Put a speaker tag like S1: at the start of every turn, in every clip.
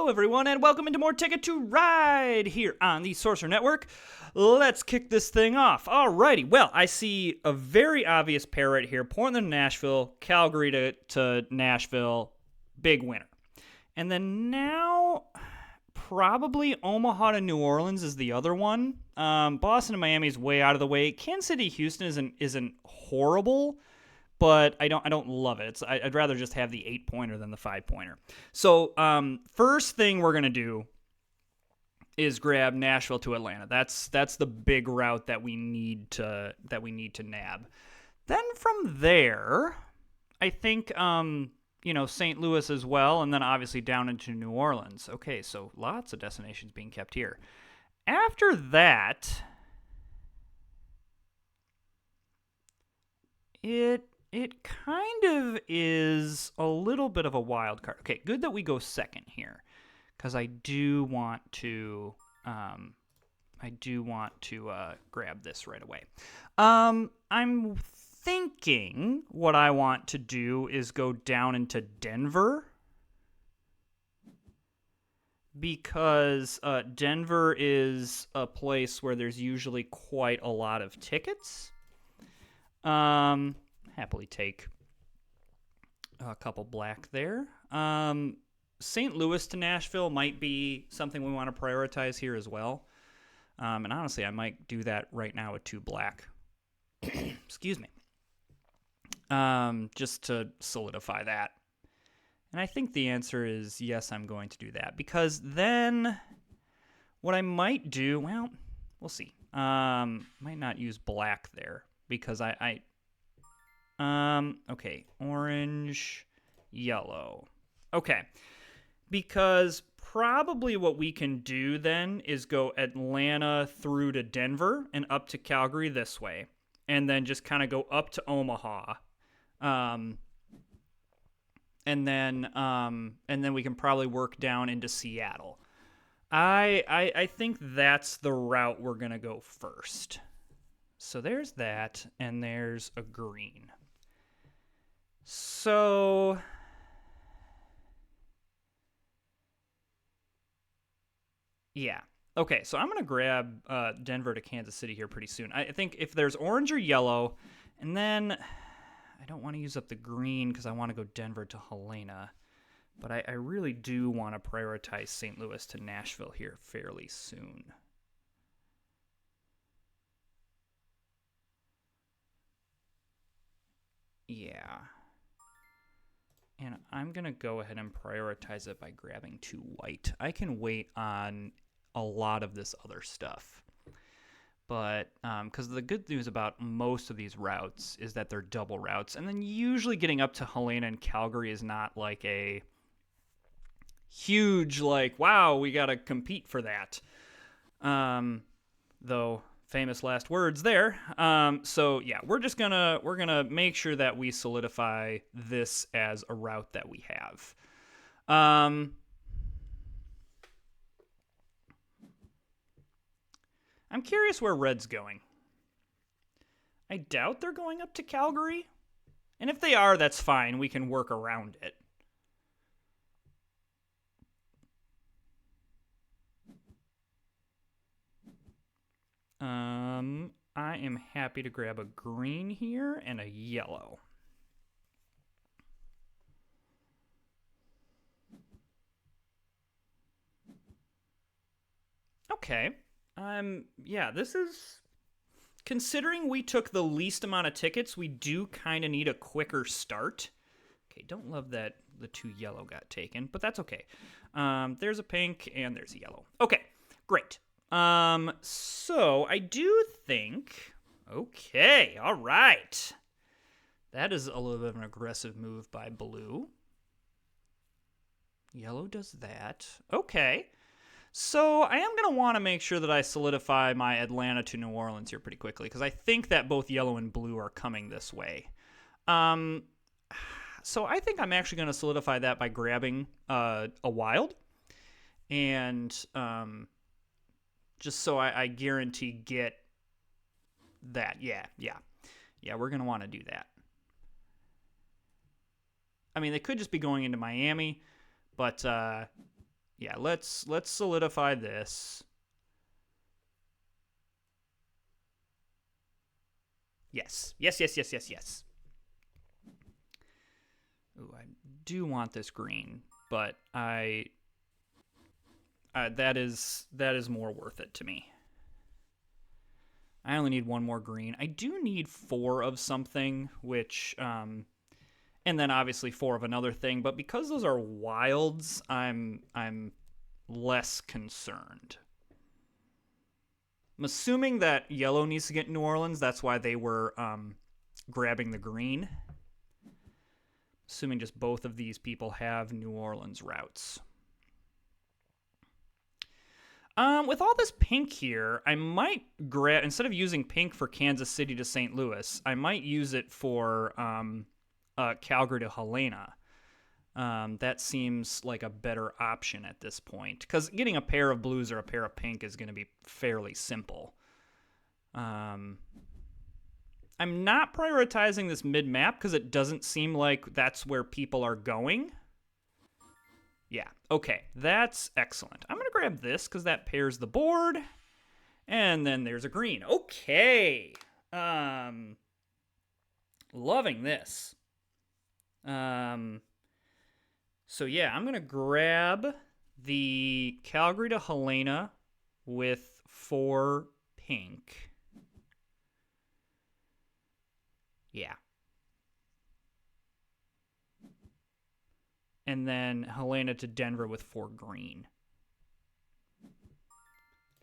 S1: Hello, everyone, and welcome into more Ticket to Ride here on the Sorcerer Network. Let's kick this thing off. Alrighty, well, I see a very obvious pair right here. Portland to Nashville, Calgary to Nashville, big winner. And then now, probably Omaha to New Orleans is the other one. Boston to Miami is way out of the way. Kansas City, Houston isn't horrible, but I don't love it. I'd rather just have the 8-pointer than the 5-pointer. So first thing we're gonna do is grab Nashville to Atlanta. That's the big route that we need to nab. Then from there, I think St. Louis as well, and then obviously down into New Orleans. Okay, so lots of destinations being kept here. After that, It kind of is a little bit of a wild card. Okay, good that we go second here, because I do want to grab this right away. I'm thinking what I want to do is go down into Denver, because Denver is a place where there's usually quite a lot of tickets. Happily take a couple black there. St. Louis to Nashville might be something we want to prioritize here as well. And honestly, I might do that right now with 2 black. Excuse me. Just to solidify that. And I think the answer is yes, I'm going to do that. Because then what I might do, well, we'll see. Might not use black there because okay, orange, yellow. Okay, because probably what we can do then is go Atlanta through to Denver and up to Calgary this way, and then just kind of go up to Omaha, and then we can probably work down into Seattle. I think that's the route we're gonna go first. So there's that, and there's a green. So yeah. Okay, so I'm going to grab Denver to Kansas City here pretty soon. I think if there's orange or yellow, and then I don't want to use up the green because I want to go Denver to Helena, but I really do want to prioritize St. Louis to Nashville here fairly soon. Yeah. And I'm going to go ahead and prioritize it by grabbing 2 white. I can wait on a lot of this other stuff. But, because the good news about most of these routes is that they're double routes. And then usually getting up to Helena and Calgary is not like a huge, like, wow, we got to compete for that. Though... famous last words there. So yeah, we're gonna make sure that we solidify this as a route that we have. I'm curious where Red's going. I doubt they're going up to Calgary. And if they are, that's fine. We can work around it. I am happy to grab a green here and a yellow. Okay. Yeah, this is... considering we took the least amount of tickets, we do kind of need a quicker start. Okay, don't love that the 2 yellow got taken, but that's okay. There's a pink and there's a yellow. Okay, great. So I do think... okay, all right. That is a little bit of an aggressive move by blue. Yellow does that. Okay. So I am going to want to make sure that I solidify my Atlanta to New Orleans here pretty quickly, because I think that both yellow and blue are coming this way. So I think I'm actually going to solidify that by grabbing a wild. And just so I guarantee get that. Yeah, we're going to want to do that. I mean, they could just be going into Miami, but Yeah, let's solidify this. Yes. Yes, yes, yes, yes, yes. Ooh, I do want this green, but that is more worth it to me. I only need one more green. I do need 4 of something, which and then obviously 4 of another thing, but because those are wilds, I'm less concerned. I'm assuming that yellow needs to get New Orleans. That's why they were grabbing the green. Assuming just both of these people have New Orleans routes. With all this pink here, I might grab, instead of using pink for Kansas City to St. Louis, I might use it for Calgary to Helena. That seems like a better option at this point, because getting a pair of blues or a pair of pink is going to be fairly simple. I'm not prioritizing this mid-map because it doesn't seem like that's where people are going. Yeah, okay, that's excellent. I'm going to grab this because that pairs the board. And then there's a green. Okay. Loving this. So yeah, I'm going to grab the Calgary to Helena with 4 pink. Yeah. And then Helena to Denver with 4 green.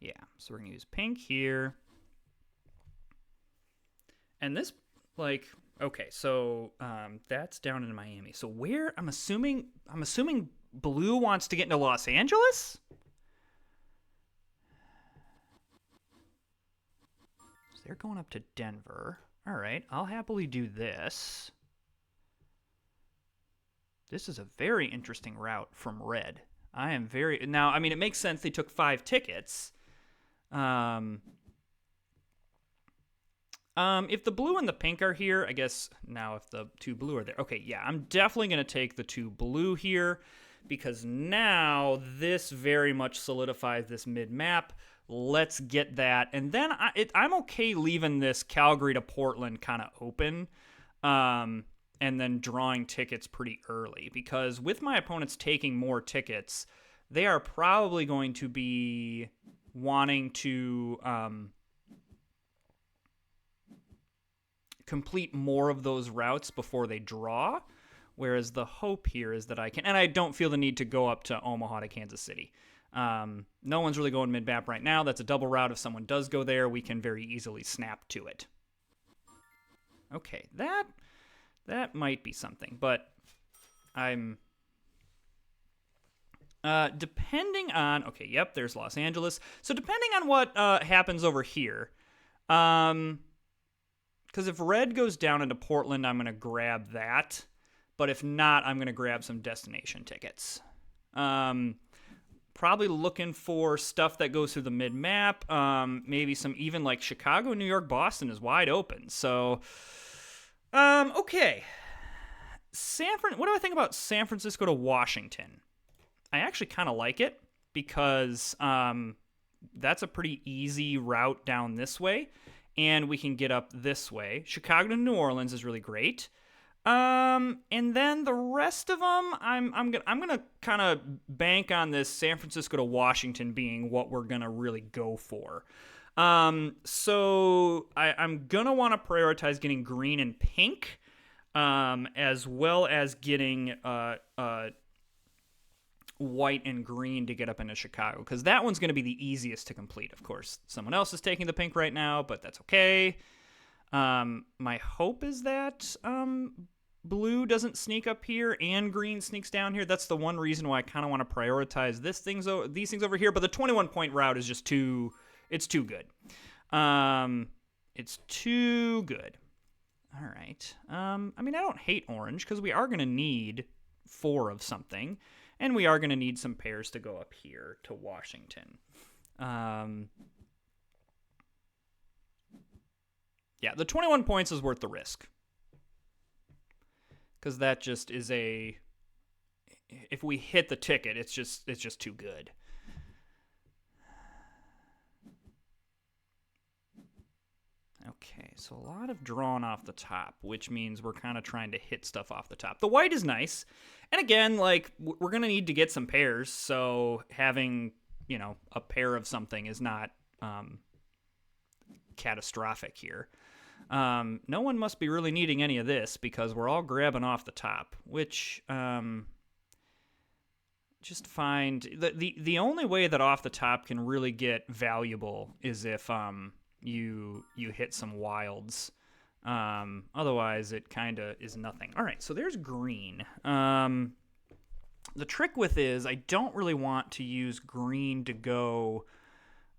S1: Yeah, so we're going to use pink here. And this, like, okay, so that's down in Miami. So where, I'm assuming blue wants to get into Los Angeles? So they're going up to Denver. All right, I'll happily do this. This is a very interesting route from red. Now, I mean, it makes sense they took 5 tickets. If the blue and the pink are here, I guess now if the 2 blue are there. Okay, yeah, I'm definitely going to take the 2 blue here because now this very much solidifies this mid-map. Let's get that. And then I'm okay leaving this Calgary to Portland kind of open and then drawing tickets pretty early because with my opponents taking more tickets, they are probably going to be wanting to complete more of those routes before they draw, whereas the hope here is that I can, and I don't feel the need to go up to Omaha to Kansas City. No one's really going mid-map right now. That's a double route. If someone does go there, we can very easily snap to it. Okay, that might be something, but I'm depending on, okay, yep, there's Los Angeles. So depending on what happens over here, because if red goes down into Portland, I'm going to grab that. But if not, I'm going to grab some destination tickets. Probably looking for stuff that goes through the mid-map. Maybe some even like Chicago, New York, Boston is wide open. So, okay. What do I think about San Francisco to Washington? I actually kind of like it because that's a pretty easy route down this way. And we can get up this way. Chicago to New Orleans is really great. And then the rest of them, I'm gonna kind of bank on this San Francisco to Washington being what we're gonna really go for. So I'm gonna want to prioritize getting green and pink, as well as getting white and green to get up into Chicago, because that one's going to be the easiest to complete. Of course, someone else is taking the pink right now, but that's okay. My hope is that blue doesn't sneak up here and green sneaks down here. That's the one reason why I kind of want to prioritize these things over here. But the 21-point route is just too good. It's too good. All right. I mean, I don't hate orange because we are going to need 4 of something. And we are going to need some pairs to go up here to Washington. Yeah, the 21 points is worth the risk. Because that just is if we hit the ticket, it's just too good. Okay, so a lot of drawn off the top, which means we're kind of trying to hit stuff off the top. The white is nice. And again, like, we're going to need to get some pairs, so having, a pair of something is not catastrophic here. No one must be really needing any of this because we're all grabbing off the top, which just find the only way that off the top can really get valuable is if you hit some wilds. Otherwise, it kind of is nothing. All right, so there's green. The trick with is I don't really want to use green to go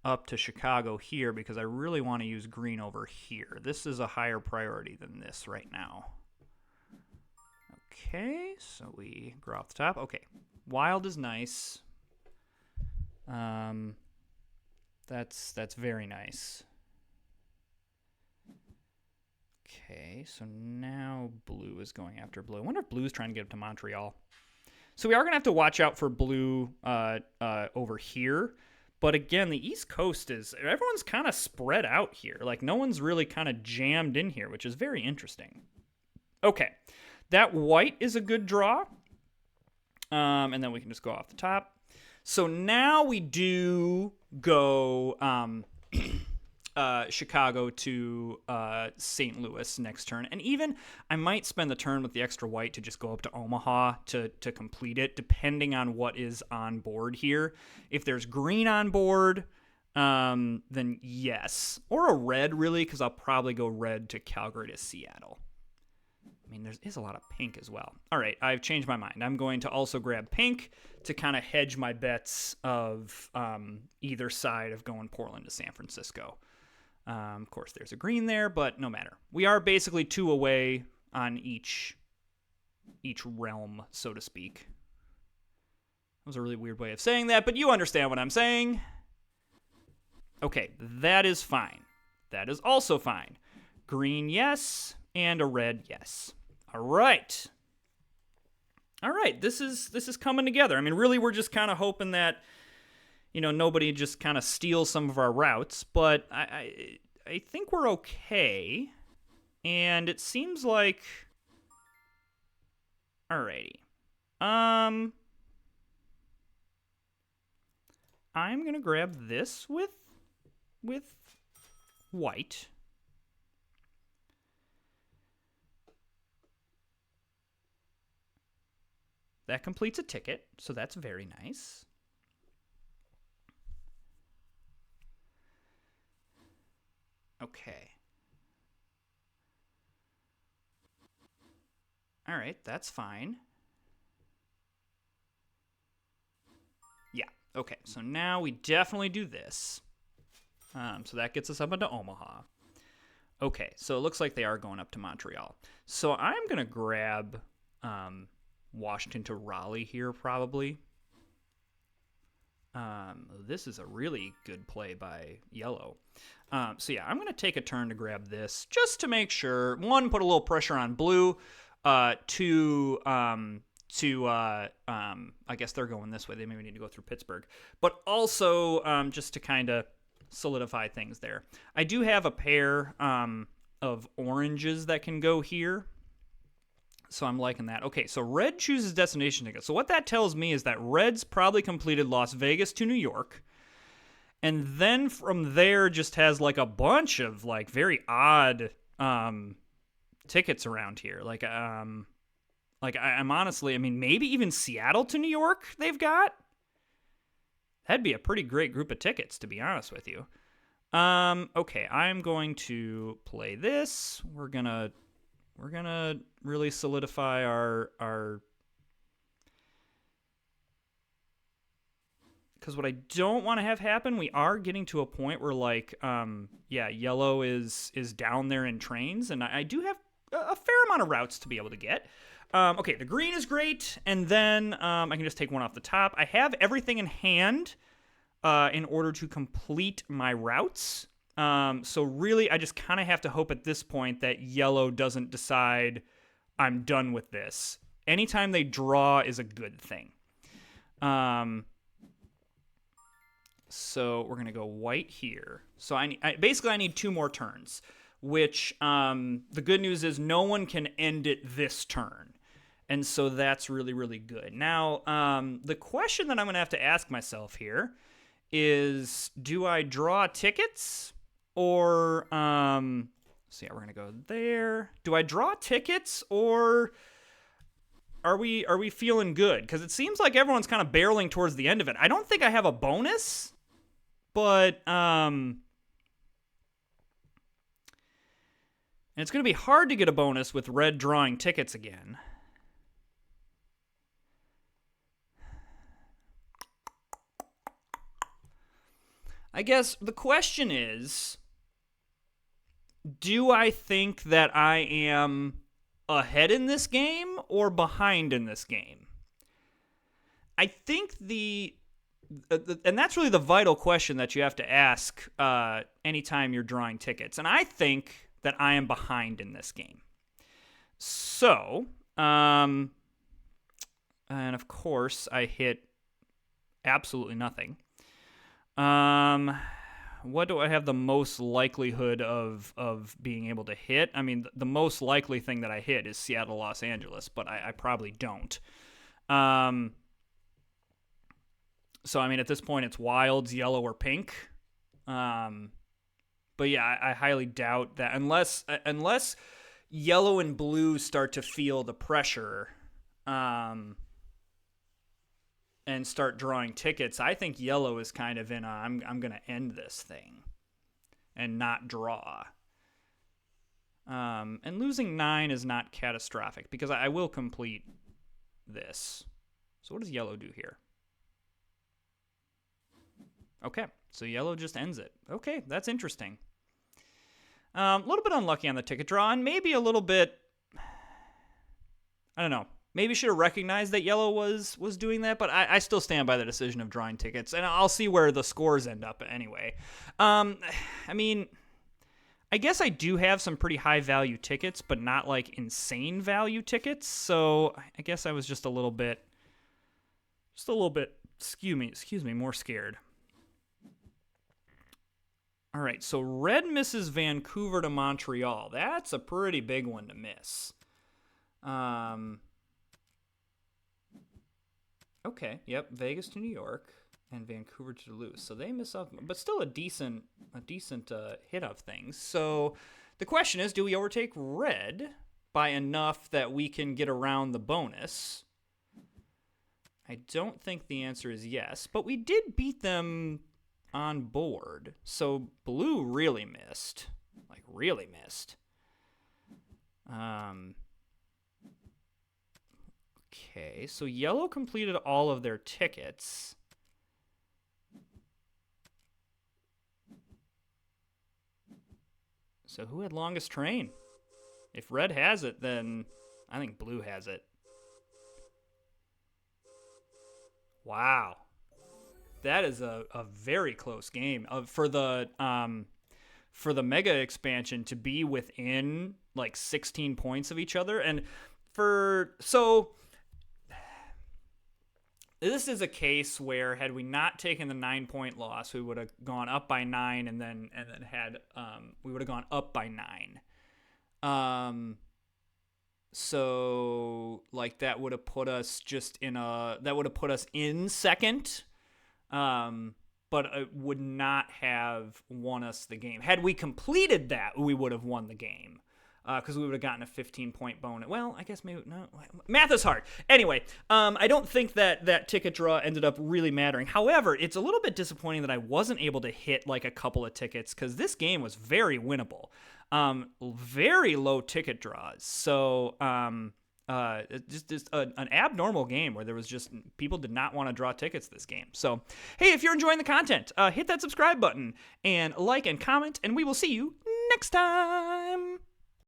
S1: up to Chicago here because I really want to use green over here. This is a higher priority than this right now. Okay, so we grow off the top. Okay, wild is nice. That's very nice. Okay, so now blue is going after blue. I wonder if blue is trying to get up to Montreal. So we are going to have to watch out for blue over here. But again, the East Coast everyone's kind of spread out here. Like, no one's really kind of jammed in here, which is very interesting. Okay, that white is a good draw. And then we can just go off the top. So now we do go Chicago to St. Louis next turn. And even I might spend the turn with the extra white to just go up to Omaha to complete it, depending on what is on board here. If there's green on board, then yes. Or a red, really, because I'll probably go red to Calgary to Seattle. I mean, there is a lot of pink as well. All right, I've changed my mind. I'm going to also grab pink to kind of hedge my bets of either side of going Portland to San Francisco. Of course, there's a green there, but no matter. We are basically 2 away on each realm, so to speak. That was a really weird way of saying that, but you understand what I'm saying. Okay, that is fine. That is also fine. Green, yes, and a red, yes. All right. All right, this is coming together. I mean, really, we're just kind of hoping that nobody just kind of steals some of our routes, but I think we're okay. And it seems like, alrighty. I'm gonna grab this with white. That completes a ticket, so that's very nice. Okay. All right, that's fine. Yeah, okay, so now we definitely do this. So that gets us up into Omaha. Okay, so it looks like they are going up to Montreal. So I'm going to grab Washington to Raleigh here, probably. This is a really good play by yellow. So yeah, I'm going to take a turn to grab this just to make sure, one, put a little pressure on blue, two, I guess they're going this way. They maybe need to go through Pittsburgh. But also just to kind of solidify things there. I do have a pair of oranges that can go here. So I'm liking that. Okay, so red chooses destination ticket. So what that tells me is that red's probably completed Las Vegas to New York. And then from there just has like a bunch of like very odd tickets around here. Like I'm honestly, I mean, maybe even Seattle to New York they've got. That'd be a pretty great group of tickets, to be honest with you. Okay, I'm going to play this. We're gonna really solidify our because what I don't want to have happen, we are getting to a point where like yellow is down there in trains, and I do have a fair amount of routes to be able to get. Okay, the green is great, and then I can just take one off the top. I have everything in hand in order to complete my routes. So really, I just kind of have to hope at this point that yellow doesn't decide I'm done with this anytime they draw is a good thing. So we're going to go white here. So I need 2 more turns, which the good news is no one can end it this turn. And so that's really, really good. Now, the question that I'm going to have to ask myself here is, do I draw tickets or, so yeah, we're going to go there. Do I draw tickets or are we feeling good? Because it seems like everyone's kind of barreling towards the end of it. I don't think I have a bonus, but, and it's going to be hard to get a bonus with red drawing tickets again. I guess the question is, do I think that I am ahead in this game or behind in this game? I think and that's really the vital question that you have to ask anytime you're drawing tickets. And I think that I am behind in this game. So, and of course, I hit absolutely nothing. What do I have the most likelihood of being able to hit? I mean, the most likely thing that I hit is Seattle, Los Angeles, but I probably don't. So, I mean, at this point, it's wilds, yellow, or pink. But yeah, I highly doubt that unless yellow and blue start to feel the pressure, and start drawing tickets, I think yellow is kind of in a, I'm going to end this thing and not draw. And losing 9 is not catastrophic because I will complete this. So what does yellow do here? Okay, so yellow just ends it. Okay, that's interesting. A little bit unlucky on the ticket draw, and maybe a little bit, I don't know. Maybe should have recognized that yellow was doing that, but I still stand by the decision of drawing tickets, and I'll see where the scores end up anyway. I mean, I guess I do have some pretty high value tickets, but not like insane value tickets, so I guess I was just a little bit, excuse me, more scared. All right, so red misses Vancouver to Montreal. That's a pretty big one to miss. Okay, yep, Vegas to New York and Vancouver to Duluth. So they miss out, but still a decent hit of things. So the question is, do we overtake red by enough that we can get around the bonus? I don't think the answer is yes, but we did beat them on board. So blue really missed. Like, really missed. Okay, so yellow completed all of their tickets. So who had longest train? If red has it, then I think blue has it. Wow. That is a very close game. For the mega expansion to be within like 16 points of each other. And this is a case where had we not taken the 9-point loss, we would have gone up by 9 and then we would have gone up by 9. So like that would have put us in second. But it would not have won us the game. Had we completed that, we would have won the game. Because we would have gotten a 15-point bonus. Well, I guess maybe, no. Math is hard. Anyway, I don't think that ticket draw ended up really mattering. However, it's a little bit disappointing that I wasn't able to hit like a couple of tickets because this game was very winnable. Very low ticket draws. So, just an abnormal game where there was just people did not want to draw tickets this game. So, hey, if you're enjoying the content, hit that subscribe button and like and comment, and we will see you next time.